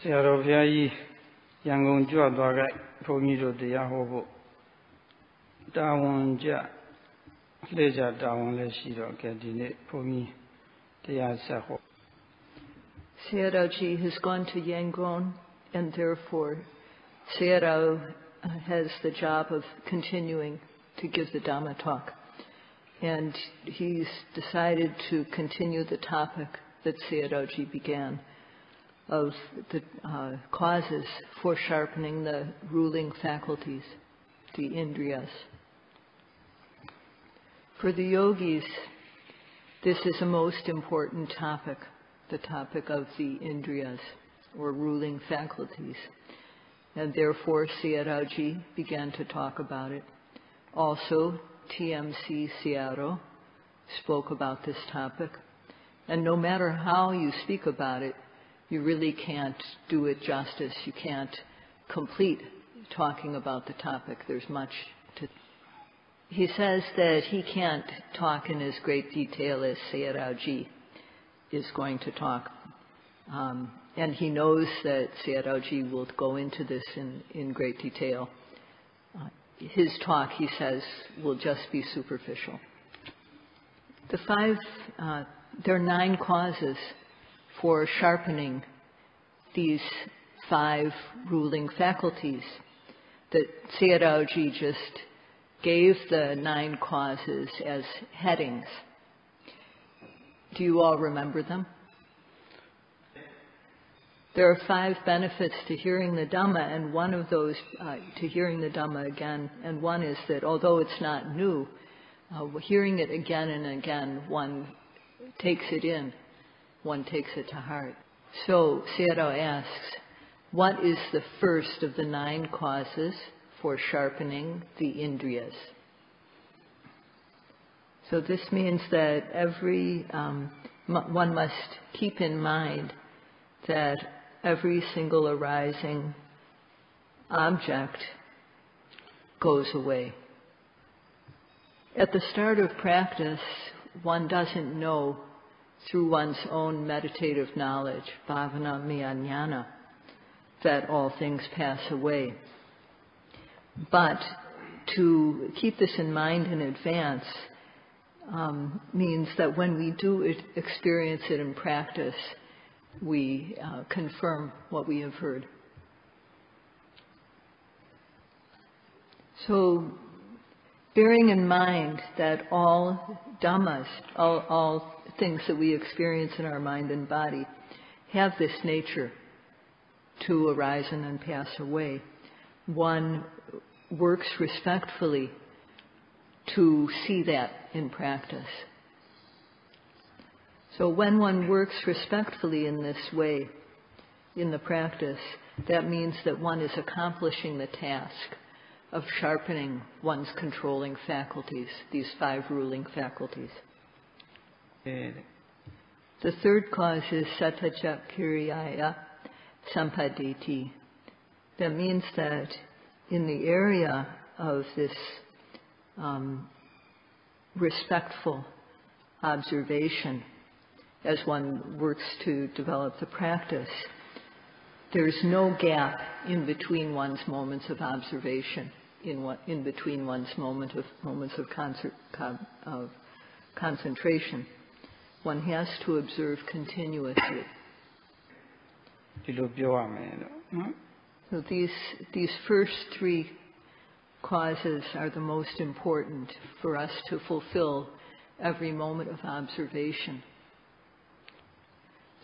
Sayadaw Bhyaji Yangonjotbhivamsa Bhongido Deyahobo Dawanja Leja Dawan Leshido Gadine Bhongi Deyasaho. Sayadaw has gone to Yangon, and therefore Sayadaw has the job of continuing to give the Dhamma talk. And he's decided to continue the topic that Sayadaw began of the causes for sharpening the ruling faculties, the indriyas. For the yogis, this is a most important topic, the topic of the indriyas, or ruling faculties. And therefore, Sayadaw began to talk about it. Also, TMC Sayadaw spoke about this topic. And no matter how you speak about it, you really can't do it justice. You can't complete talking about the topic. There's much to... He says that he can't talk in as great detail as Sayadaw is going to talk. And he knows that Sayadaw will go into this in great detail. His talk, he says, will just be superficial. There are 9 causes for sharpening these 5 ruling faculties that Sayadaw just gave the 9 causes as headings. Do you all remember them? There are 5 benefits to hearing the Dhamma, and one of those, to hearing the Dhamma again, and one is that although it's not new, hearing it again and again, one takes it in, one takes it to heart. So Sayadaw asks, what is the first of the 9 causes for sharpening the indriyas? So this means that one must keep in mind that every single arising object goes away. At the start of practice, one doesn't know through one's own meditative knowledge, bhavana miyajnana, that all things pass away. But to keep this in mind in advance means that when we do experience it in practice, we confirm what we have heard. So, bearing in mind that all dhammas, all things that we experience in our mind and body, have this nature to arise and then pass away, one works respectfully to see that in practice. So when one works respectfully in this way, in the practice, that means that one is accomplishing the task of sharpening one's controlling faculties, these 5 ruling faculties. The third cause is sataja kiriyaya sampadeti. That means that in the area of this respectful observation, as one works to develop the practice, there's no gap in between one's moments of observation, in between one's moments of concentration. One has to observe continuously. So these first 3 causes are the most important for us to fulfill every moment of observation.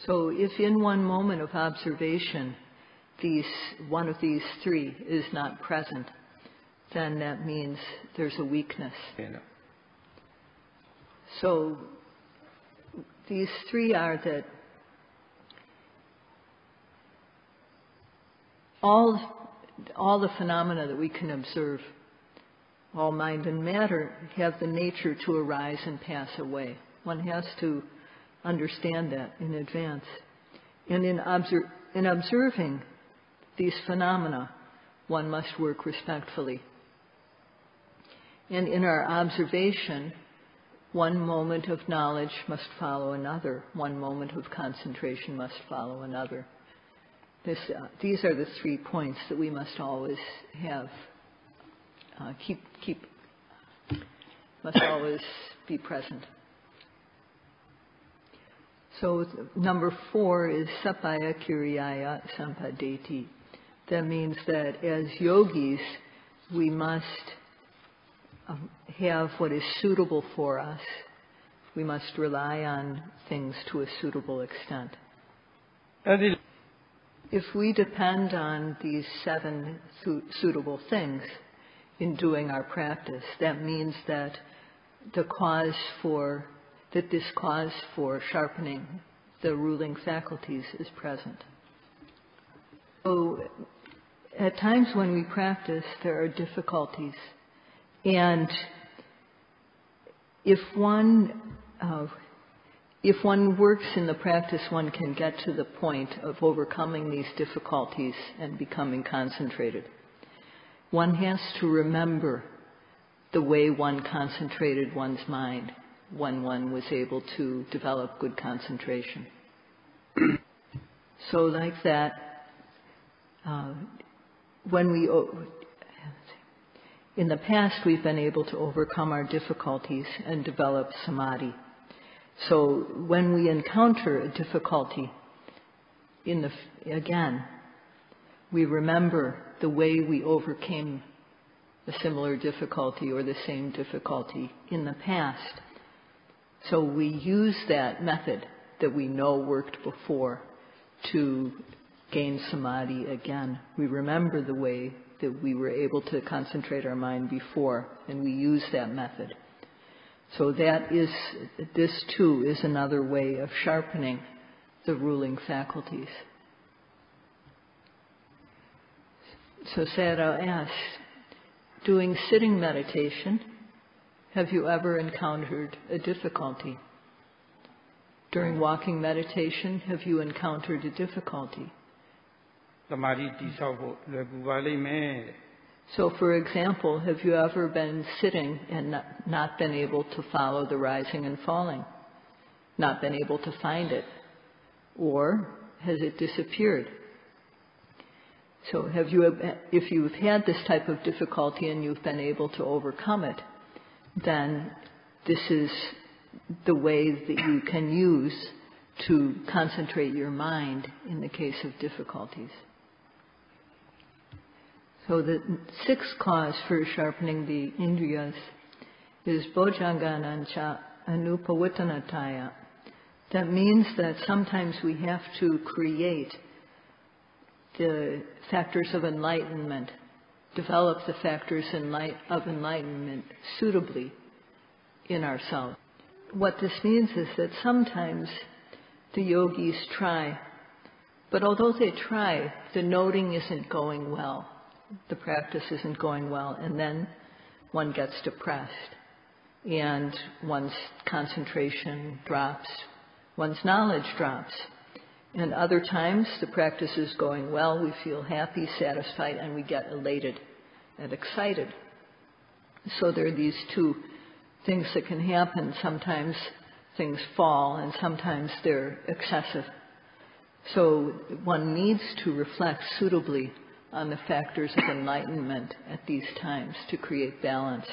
So if in one moment of observation one of these 3 is not present, then that means there's a weakness. So these 3 are that all the phenomena that we can observe, all mind and matter, have the nature to arise and pass away. One has to understand that in advance. And in observing these phenomena, one must work respectfully. And in our observation, one moment of knowledge must follow another. One moment of concentration must follow another. These are the 3 points that we must always have, must always be present. So number 4 is sapaya kiriyaya sampadeti. That means that as yogis, we must have what is suitable for us. We must rely on things to a suitable extent. If we depend on these 7 suitable things in doing our practice, that means that this cause for sharpening the ruling faculties is present. So at times when we practice, there are difficulties, and if one works in the practice, one can get to the point of overcoming these difficulties and becoming concentrated. One has to remember the way one concentrated one's mind when one was able to develop good concentration. So like that, in the past we've been able to overcome our difficulties and develop samadhi. So when we encounter a difficulty, again, we remember the way we overcame a similar difficulty or the same difficulty in the past. So we use that method that we know worked before to gain samadhi again. We remember the way that we were able to concentrate our mind before, and we use that method. So this too is another way of sharpening the ruling faculties. So Sayadaw asks, doing sitting meditation, have you ever encountered a difficulty? During walking meditation, have you encountered a difficulty? So, for example, have you ever been sitting and not been able to follow the rising and falling? Not been able to find it? Or has it disappeared? So if you've had this type of difficulty and you've been able to overcome it, then this is the way that you can use to concentrate your mind in the case of difficulties. So the 6th cause for sharpening the indriyas is bojjhanganancha anupawittanataya. That means that sometimes we have to create the factors of enlightenment, develop the factors of enlightenment suitably in ourselves. What this means is that sometimes the yogis try, but although they try, the noting isn't going well. The practice isn't going well, and then one gets depressed, and one's concentration drops, one's knowledge drops. And other times the practice is going well, we feel happy, satisfied, and we get elated and excited. So there are these 2 things that can happen. Sometimes things fall, and sometimes they're excessive. So one needs to reflect suitably on the factors of enlightenment at these times to create balance.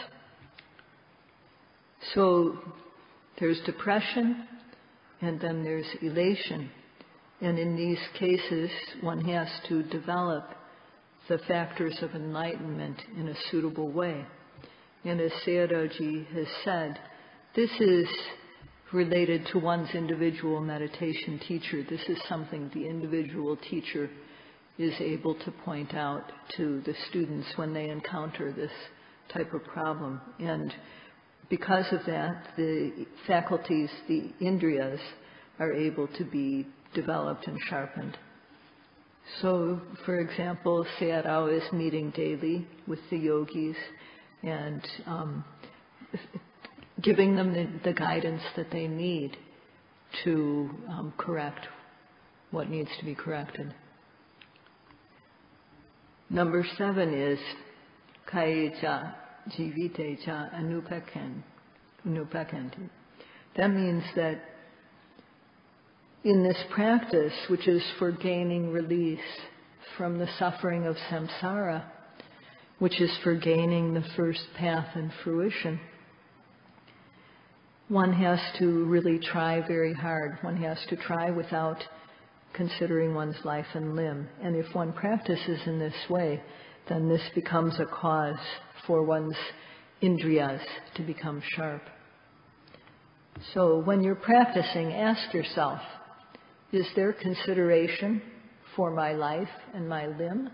So there's depression, and then there's elation. And in these cases, one has to develop the factors of enlightenment in a suitable way. And as Sayadaw has said, this is related to one's individual meditation teacher. This is something the individual teacher is able to point out to the students when they encounter this type of problem. And because of that, the faculties, the indriyas, are able to be developed and sharpened. So, for example, Sayadaw is meeting daily with the yogis and giving them the guidance that they need to correct what needs to be corrected. Number 7 is kayecha jivitecha anupakanti. That means that in this practice, which is for gaining release from the suffering of samsara, which is for gaining the first path and fruition, one has to really try very hard. One has to try without considering one's life and limb. And if one practices in this way, then this becomes a cause for one's indriyas to become sharp. So when you're practicing, ask yourself, is there consideration for my life and my limb?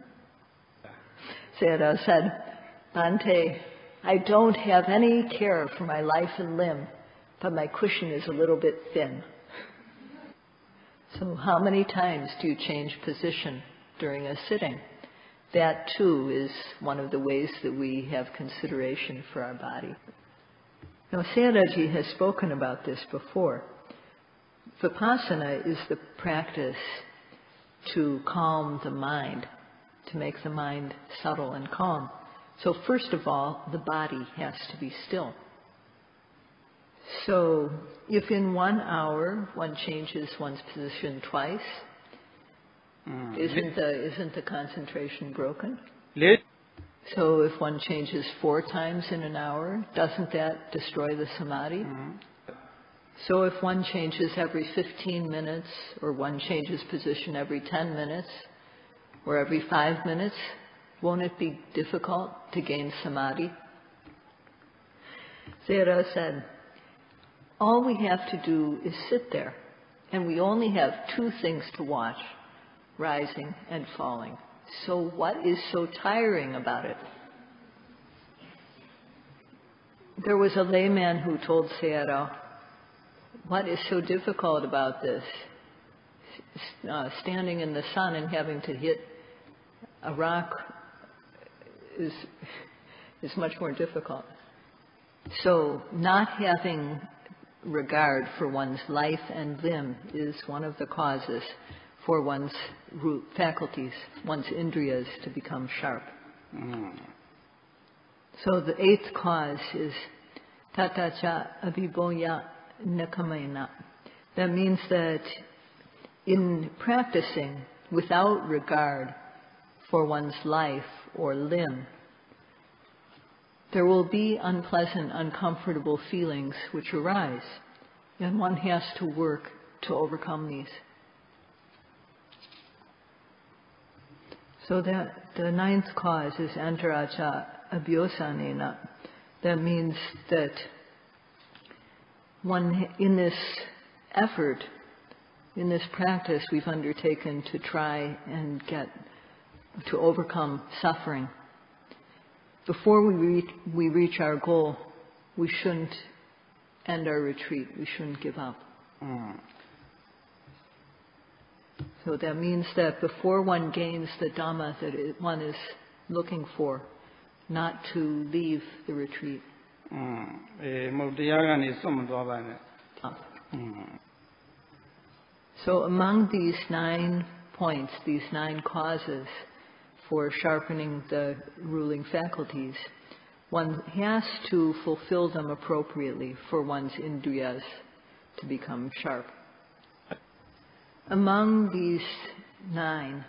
Sayadaw said, Bhante, I don't have any care for my life and limb, but my cushion is a little bit thin. So how many times do you change position during a sitting? That too is one of the ways that we have consideration for our body. Now, Sayadaw has spoken about this before. Vipassana is the practice to calm the mind, to make the mind subtle and calm. So first of all, the body has to be still. So if in 1 hour one changes one's position twice, isn't the concentration broken? So if one changes 4 times in an hour, doesn't that destroy the samadhi? So if one changes every 15 minutes, or one changes position every 10 minutes, or every 5 minutes, won't it be difficult to gain samadhi? Sayadaw said, all we have to do is sit there, and we only have 2 things to watch, rising and falling. So what is so tiring about it? There was a layman who told Sayadaw, what is so difficult about this? Standing in the sun and having to hit a rock is much more difficult. So not having regard for one's life and limb is one of the causes for one's faculties, one's indriyas to become sharp. So the 8th cause is tatacha abhiboya nakamena. That means that in practicing without regard for one's life or limb, there will be unpleasant, uncomfortable feelings which arise, and one has to work to overcome these. So that the 9th cause is antaracha abhyosanena. That means that one, in this effort, in this practice we've undertaken to try and to overcome suffering, before we reach our goal, we shouldn't end our retreat. We shouldn't give up. So that means that before one gains the Dhamma that one is looking for, not to leave the retreat. So among these 9 points, these 9 causes for sharpening the ruling faculties, one has to fulfill them appropriately for one's indriyas to become sharp. Among these 9,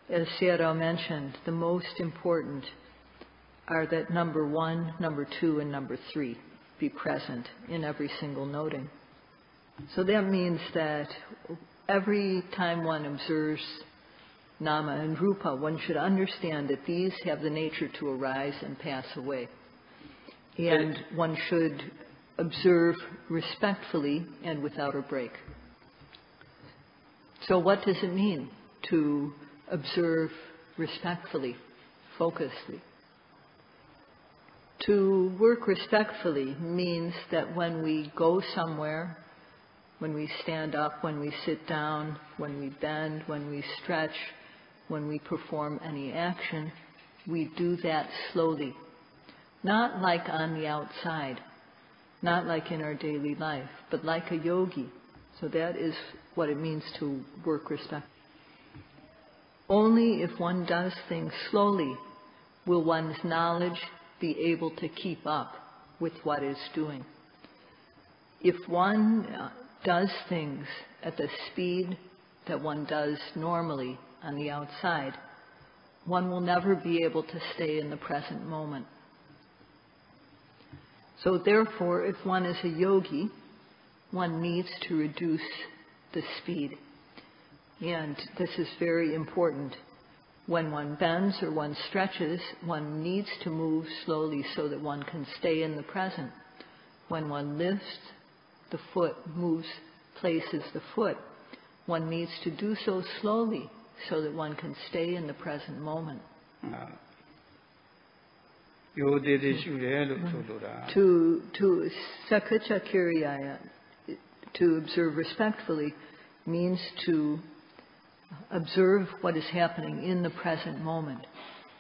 as Sayadaw mentioned, the most important are that number 1, number 2, and number 3 be present in every single noting. So that means that every time one observes Nama and Rupa, one should understand that these have the nature to arise and pass away. And one should observe respectfully and without a break. So what does it mean to observe respectfully, focusedly? To work respectfully means that when we go somewhere, when we stand up, when we sit down, when we bend, when we stretch, when we perform any action, we do that slowly. Not like on the outside, not like in our daily life, but like a yogi. So that is what it means to work respect. Only if one does things slowly will one's knowledge be able to keep up with what is doing. If one does things at the speed that one does normally on the outside, one will never be able to stay in the present moment. So therefore, if one is a yogi, one needs to reduce the speed. And this is very important. When one bends or one stretches, one needs to move slowly so that one can stay in the present. When one lifts the foot, moves, places the foot, one needs to do so slowly so that one can stay in the present moment. To sakachakiriyaya, to observe respectfully, means to observe what is happening in the present moment.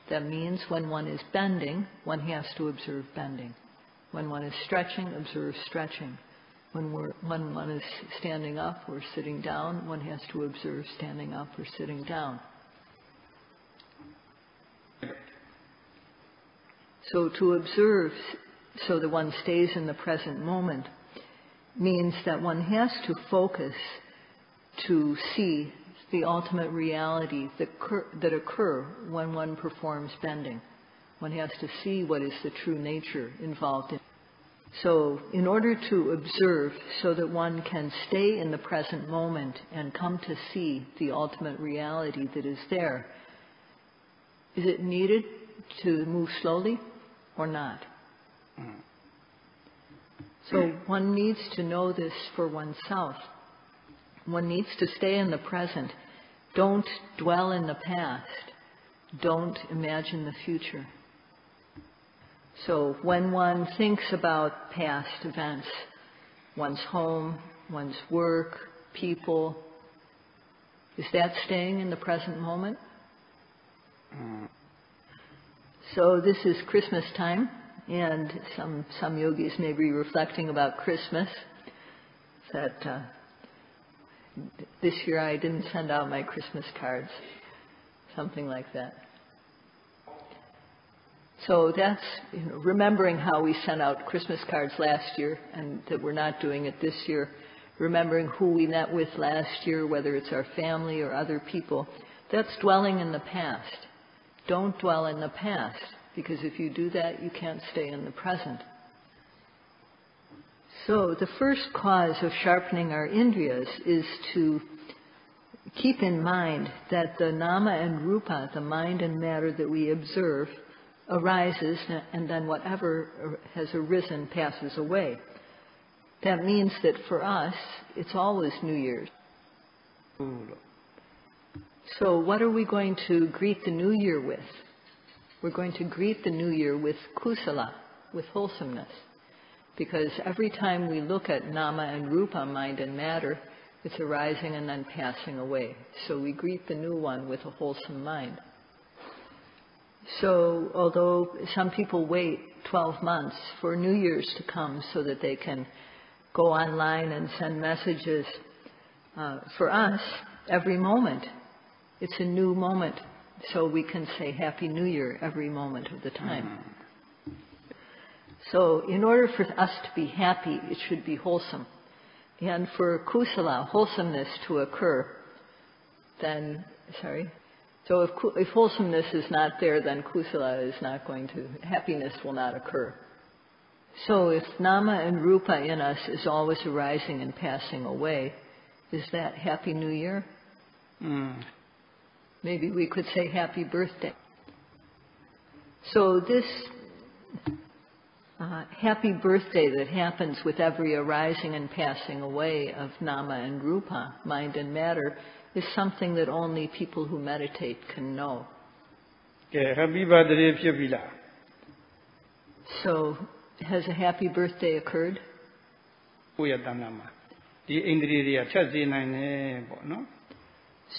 That means when one is bending, one has to observe bending. When one is stretching, observe stretching. When one is standing up or sitting down, one has to observe standing up or sitting down. So to observe so that one stays in the present moment means that one has to focus to see the ultimate reality that occur when one performs bending. One has to see what is the true nature involved in. So in order to observe so that one can stay in the present moment and come to see the ultimate reality that is there, is it needed to move slowly or not? So one needs to know this for oneself. One needs to stay in the present. Don't dwell in the past. Don't imagine the future. So when one thinks about past events, one's home, one's work, people, is that staying in the present moment? So this is Christmas time, and some yogis may be reflecting about Christmas, that this year I didn't send out my Christmas cards, something like that. So that's remembering how we sent out Christmas cards last year and that we're not doing it this year. Remembering who we met with last year, whether it's our family or other people. That's dwelling in the past. Don't dwell in the past, because if you do that, you can't stay in the present. So the first cause of sharpening our indriyas is to keep in mind that the nama and rupa, the mind and matter that we observe, arises, and then whatever has arisen passes away. That means that for us, it's always New Year's. So what are we going to greet the New Year with? We're going to greet the New Year with kusala, with wholesomeness. Because every time we look at nama and rupa, mind and matter, it's arising and then passing away. So we greet the new one with a wholesome mind. So although some people wait 12 months for New Year's to come so that they can go online and send messages, for us, every moment, it's a new moment. So we can say Happy New Year every moment of the time. So in order for us to be happy, it should be wholesome. And for kusala, wholesomeness, to occur, then, so if wholesomeness is not there, then kusala is not going to, happiness will not occur. So if nama and rupa in us is always arising and passing away, is that Happy New Year? Maybe we could say Happy Birthday. So this happy birthday that happens with every arising and passing away of nama and rupa, mind and matter, is something that only people who meditate can know. Happy birthday. So, has a happy birthday occurred?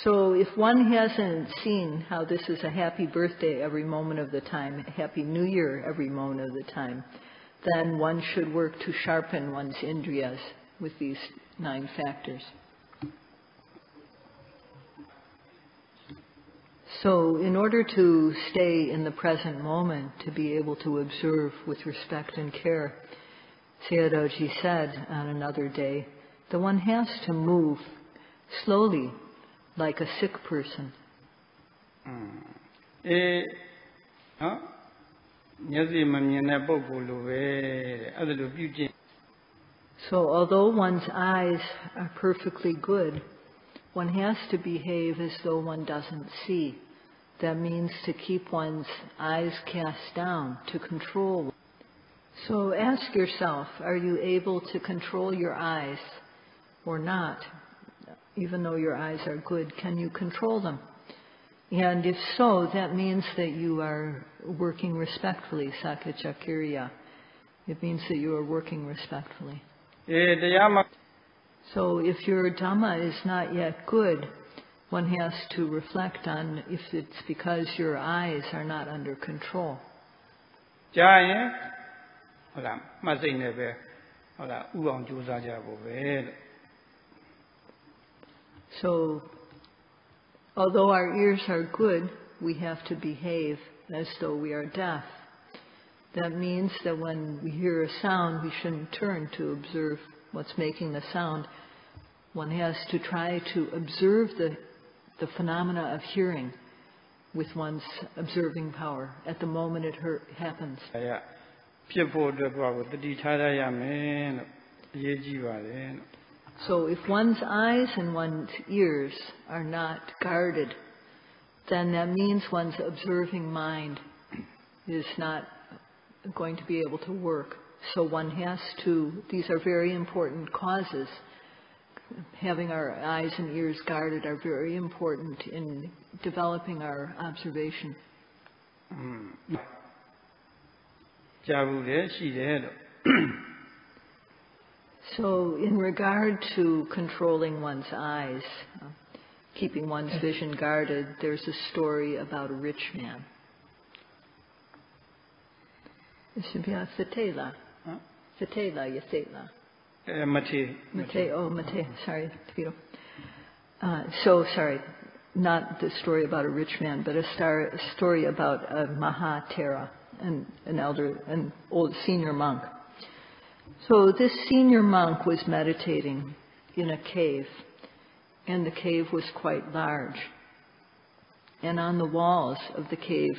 So if one hasn't seen how this is a happy birthday every moment of the time, Happy New Year every moment of the time, then one should work to sharpen one's indriyas with these 9 factors. So in order to stay in the present moment, to be able to observe with respect and care, Sayadaw said on another day that one has to move slowly like a sick person. So although one's eyes are perfectly good, one has to behave as though one doesn't see. That means to keep one's eyes cast down, to control. So ask yourself, are you able to control your eyes or not? Even though your eyes are good, can you control them? And if so, that means that you are working respectfully, sakachakirya. It means that you are working respectfully. So if your Dhamma is not yet good, one has to reflect on if it's because your eyes are not under control. So, although our ears are good, we have to behave as though we are deaf. That means that when we hear a sound, we shouldn't turn to observe what's making the sound. One has to try to observe the phenomena of hearing with one's observing power at the moment it happens. So if one's eyes and one's ears are not guarded, then that means one's observing mind is not going to be able to work. So one has to, these are very important causes. Having our eyes and ears guarded are very important in developing our observation. So in regard to controlling one's eyes, keeping one's vision guarded, there's a story about a rich man. It should be a Fetela. Fetela, Yetela. Mate, sorry, Tito. Sorry, not the story about a rich man, but a story about a Mahatera, an old senior monk. So this senior monk was meditating in a cave, and the cave was quite large. And on the walls of the cave,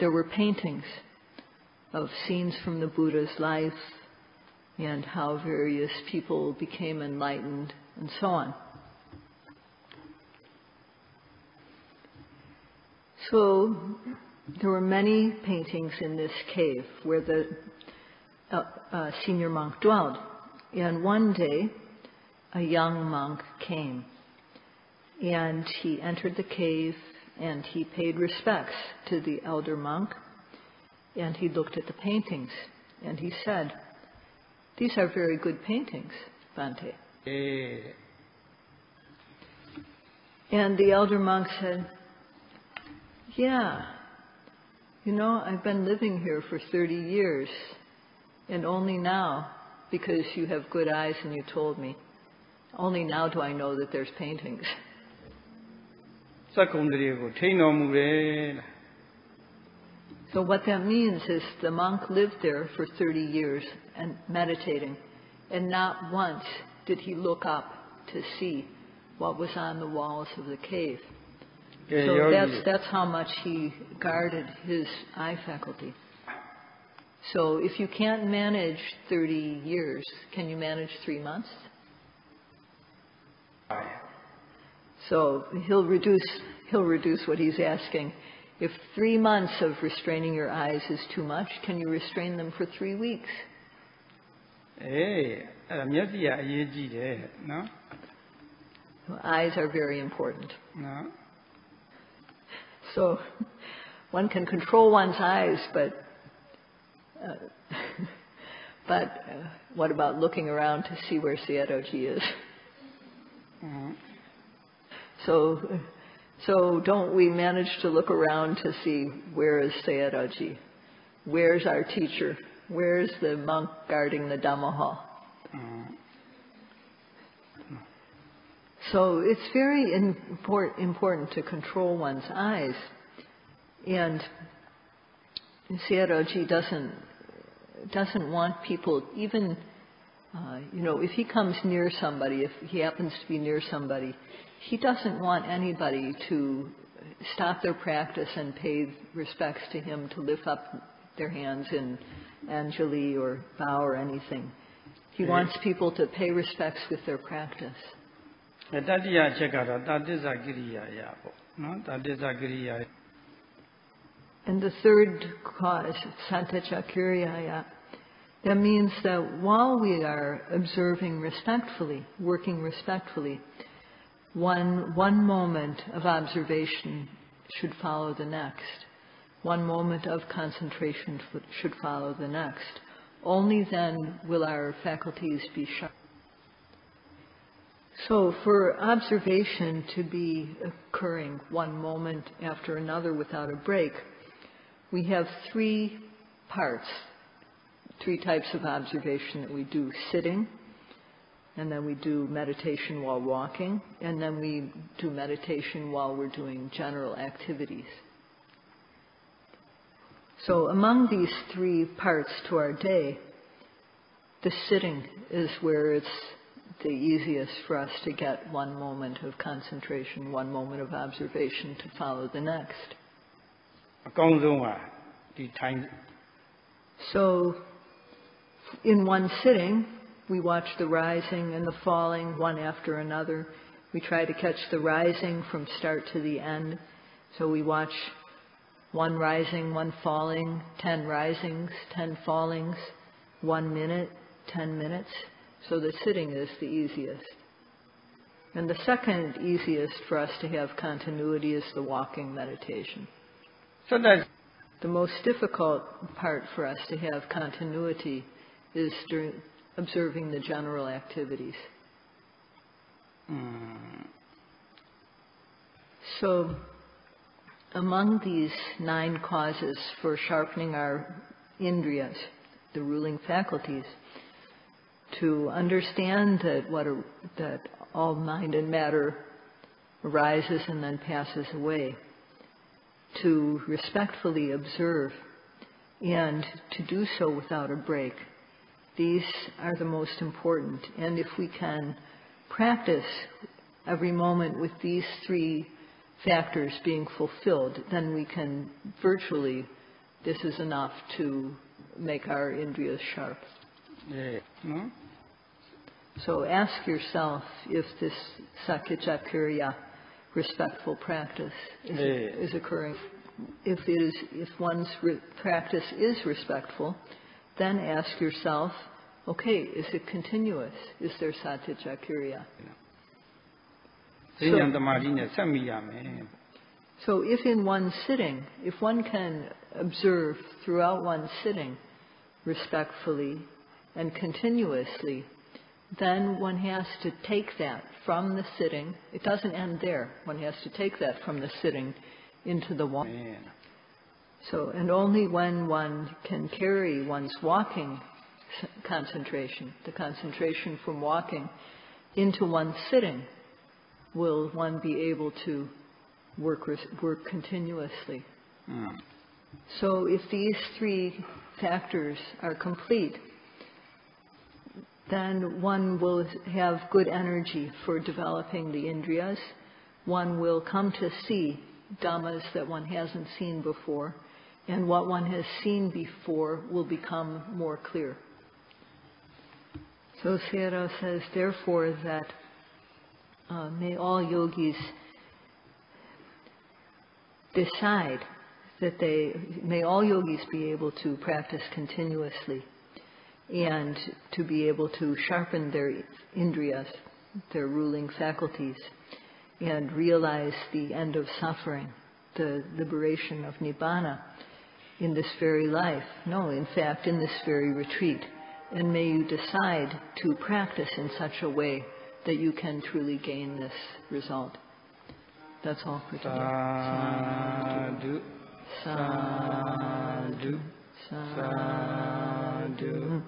there were paintings of scenes from the Buddha's life and how various people became enlightened and so on. So there were many paintings in this cave where the senior monk dwelled. And one day, a young monk came, and he entered the cave and he paid respects to the elder monk, and he looked at the paintings, and he said, "These are very good paintings, Bhante." And the elder monk said, "Yeah, I've been living here for 30 years, and only now, because you have good eyes and you told me, only now do I know that there's paintings." So what that means is the monk lived there for 30 years and meditating, and not once did he look up to see what was on the walls of the cave. So that's how much he guarded his eye faculty. So if you can't manage 30 years, can you manage 3 months? So he'll reduce what he's asking. If 3 months of restraining your eyes is too much, can you restrain them for 3 weeks? Eyes are very important. So one can control one's eyes, but what about looking around to see where Sayadaw is? So don't we manage to look around to see where is Sayadaw? Where's our teacher? Where's the monk guarding the Dhamma hall? So it's very important to control one's eyes. And Sayadaw doesn't want people, even If he comes near somebody, if he happens to be near somebody, he doesn't want anybody to stop their practice and pay respects to him, to lift up their hands in Anjali or bow or anything. He wants people to pay respects with their practice. And the third cause, Santachakiriyaya, that means that while we are observing respectfully, working respectfully, one moment of observation should follow the next. One moment of concentration should follow the next. Only then will our faculties be sharp. So for observation to be occurring one moment after another without a break, we have three parts, three types of observation that we do: sitting, and then we do meditation while walking, and then we do meditation while we're doing general activities. So among these three parts to our day, the sitting is where it's the easiest for us to get one moment of concentration, one moment of observation to follow the next. So in one sitting, we watch the rising and the falling one after another. We try to catch the rising from start to the end. So we watch one rising, one falling, 10 risings, 10 fallings, 1 minute, 10 minutes. So the sitting is the easiest. And the second easiest for us to have continuity is the walking meditation. So that's the most difficult part for us to have continuity is during observing the general activities. So among these 9 causes for sharpening our indriyas, the ruling faculties, to understand that all mind and matter arises and then passes away, to respectfully observe and to do so without a break. These are the most important. And if we can practice every moment with these 3 factors being fulfilled, then we can virtually, this is enough to make our indriyas sharp. So ask yourself if this sakya-kiriya, respectful practice, is occurring. If one's practice is respectful, then ask yourself, okay, is it continuous? Is there satya-kiriya? So if in one sitting, if one can observe throughout one sitting respectfully and continuously, then one has to take that from the sitting. It doesn't end there. One has to take that from the sitting into the walking. So, and only when one can carry one's walking concentration, the concentration from walking, into one's sitting, will one be able to work continuously. So if these 3 factors are complete, then one will have good energy for developing the indriyas. One will come to see dhammas that one hasn't seen before, and what one has seen before will become more clear. So Sayadaw says, therefore, that may all yogis decide that may all yogis be able to practice continuously and to be able to sharpen their indriyas, their ruling faculties, and realize the end of suffering, the liberation of nibbana in this very life. No, in fact, in this very retreat. And may you decide to practice in such a way that you can truly gain this result. That's all for today. Sadhu. Sadhu. Sadhu. Sadhu.